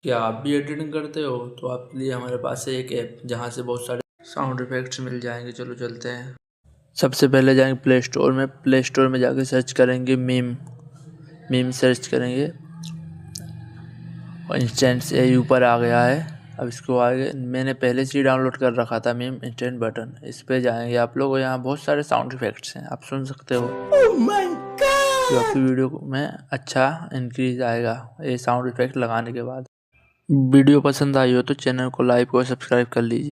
क्या आप भी एडिटिंग करते हो? तो आपके लिए हमारे पास है एक ऐप जहाँ से बहुत सारे साउंड इफेक्ट्स मिल जाएंगे। चलो चलते हैं। सबसे पहले जाएंगे प्ले स्टोर में जाके सर्च करेंगे मीम। मीम सर्च करेंगे और इंस्टेंट से यही ऊपर आ गया है। अब इसको आगे मैंने पहले से ही डाउनलोड कर रखा था मीम इंस्टेंट बटन। इस पे जाएंगे आप लोग, यहाँ बहुत सारे साउंड इफेक्ट्स हैं, आप सुन सकते हो। oh my God! जो आपकी वीडियो में अच्छा इंक्रीज आएगा ये साउंड इफेक्ट लगाने के बाद। वीडियो पसंद आई हो तो चैनल को लाइक और सब्सक्राइब कर लीजिए।